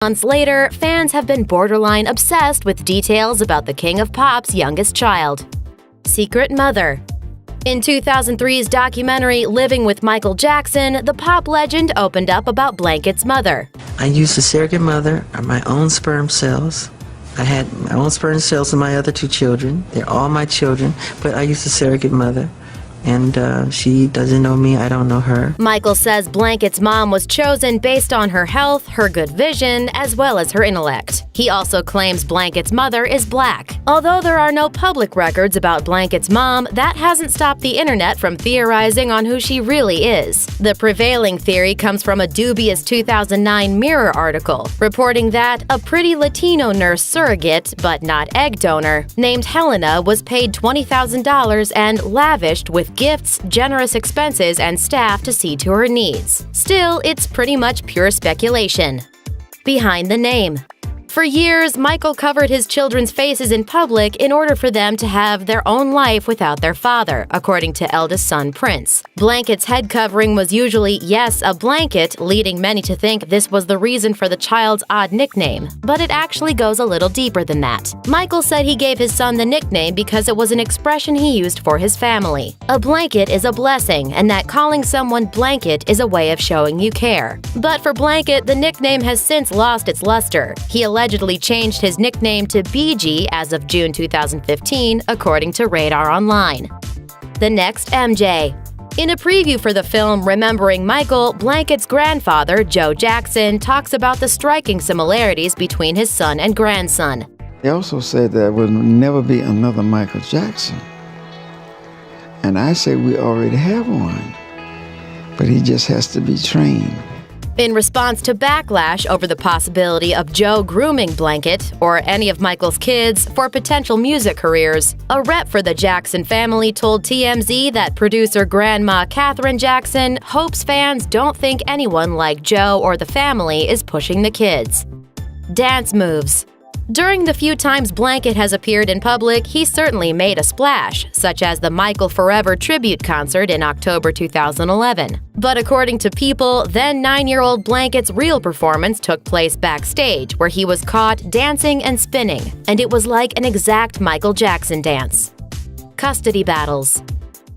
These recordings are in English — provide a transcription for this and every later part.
Months later, fans have been borderline obsessed with details about the King of Pop's youngest child. Secret mother. In 2003's documentary Living with Michael Jackson, the pop legend opened up about Blanket's mother. I used a surrogate mother of my own sperm cells. I had my own sperm cells in my other two children. They're all my children, but I used a surrogate mother. And she doesn't know me, I don't know her. Michael says Blanket's mom was chosen based on her health, her good vision, as well as her intellect. He also claims Blanket's mother is black. Although there are no public records about Blanket's mom, that hasn't stopped the internet from theorizing on who she really is. The prevailing theory comes from a dubious 2009 Mirror article, reporting that a pretty Latino nurse surrogate, but not egg donor, named Helena was paid $20,000 and lavished with gifts, generous expenses, and staff to see to her needs. Still, it's pretty much pure speculation. Behind the name. For years, Michael covered his children's faces in public in order for them to have their own life without their father, according to eldest son Prince. Blanket's head covering was usually, yes, a blanket, leading many to think this was the reason for the child's odd nickname. But it actually goes a little deeper than that. Michael said he gave his son the nickname because it was an expression he used for his family. A blanket is a blessing, and that calling someone Blanket is a way of showing you care. But for Blanket, the nickname has since lost its luster. He allegedly changed his nickname to BG as of June 2015, according to Radar Online. The next MJ. In a preview for the film Remembering Michael, Blanket's grandfather, Joe Jackson, talks about the striking similarities between his son and grandson. He also said there would never be another Michael Jackson. And I say we already have one, but he just has to be trained. In response to backlash over the possibility of Joe grooming Blanket, or any of Michael's kids, for potential music careers, a rep for the Jackson family told TMZ that producer Grandma Katherine Jackson hopes fans don't think anyone like Joe or the family is pushing the kids. Dance moves. During the few times Blanket has appeared in public, he certainly made a splash, such as the Michael Forever tribute concert in October 2011. But according to People, then 9-year-old Blanket's real performance took place backstage, where he was caught dancing and spinning, and it was like an exact Michael Jackson dance. Custody battles.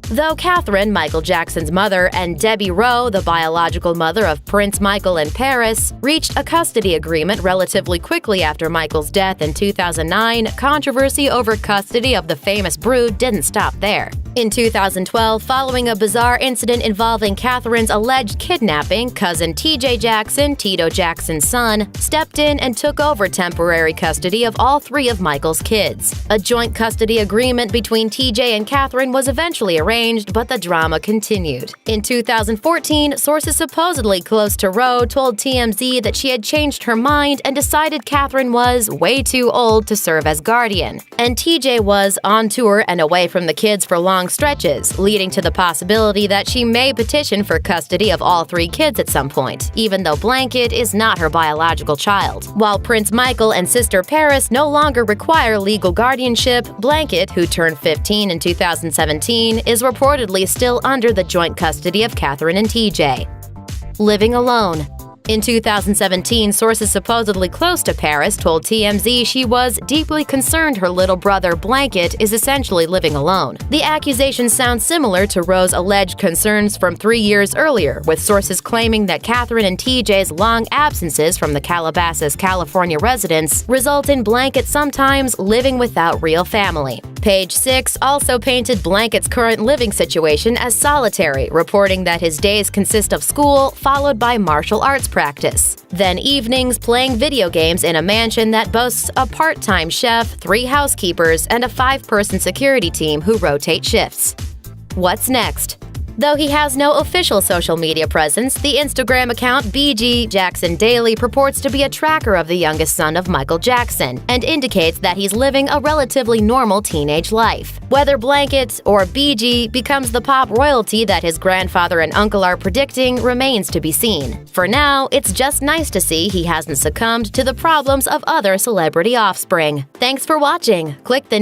Though Catherine, Michael Jackson's mother, and Debbie Rowe, the biological mother of Prince Michael and Paris, reached a custody agreement relatively quickly after Michael's death in 2009, controversy over custody of the famous brood didn't stop there. In 2012, following a bizarre incident involving Catherine's alleged kidnapping, cousin TJ Jackson, Tito Jackson's son, stepped in and took over temporary custody of all 3 of Michael's kids. A joint custody agreement between TJ and Catherine was eventually arranged, but the drama continued. In 2014, sources supposedly close to Rowe told TMZ that she had changed her mind and decided Catherine was way too old to serve as guardian, and TJ was on tour and away from the kids for long stretches, leading to the possibility that she may petition for custody of all 3 kids at some point, even though Blanket is not her biological child. While Prince Michael and sister Paris no longer require legal guardianship, Blanket, who turned 15 in 2017, is reportedly still under the joint custody of Catherine and TJ. Living alone. In 2017, sources supposedly close to Paris told TMZ she was deeply concerned her little brother Blanket is essentially living alone. The accusations sound similar to Rowe's alleged concerns from 3 years earlier, with sources claiming that Catherine and TJ's long absences from the Calabasas, California residence result in Blanket sometimes living without real family. Page 6 also painted Blanket's current living situation as solitary, reporting that his days consist of school, followed by martial arts practice. Then evenings playing video games in a mansion that boasts a part-time chef, 3 housekeepers, and a 5-person security team who rotate shifts. What's next? Though he has no official social media presence, the Instagram account BG Jackson Daily purports to be a tracker of the youngest son of Michael Jackson and indicates that he's living a relatively normal teenage life. Whether Blanket or BG becomes the pop royalty that his grandfather and uncle are predicting remains to be seen. For now, it's just nice to see he hasn't succumbed to the problems of other celebrity offspring. Thanks for watching. Click the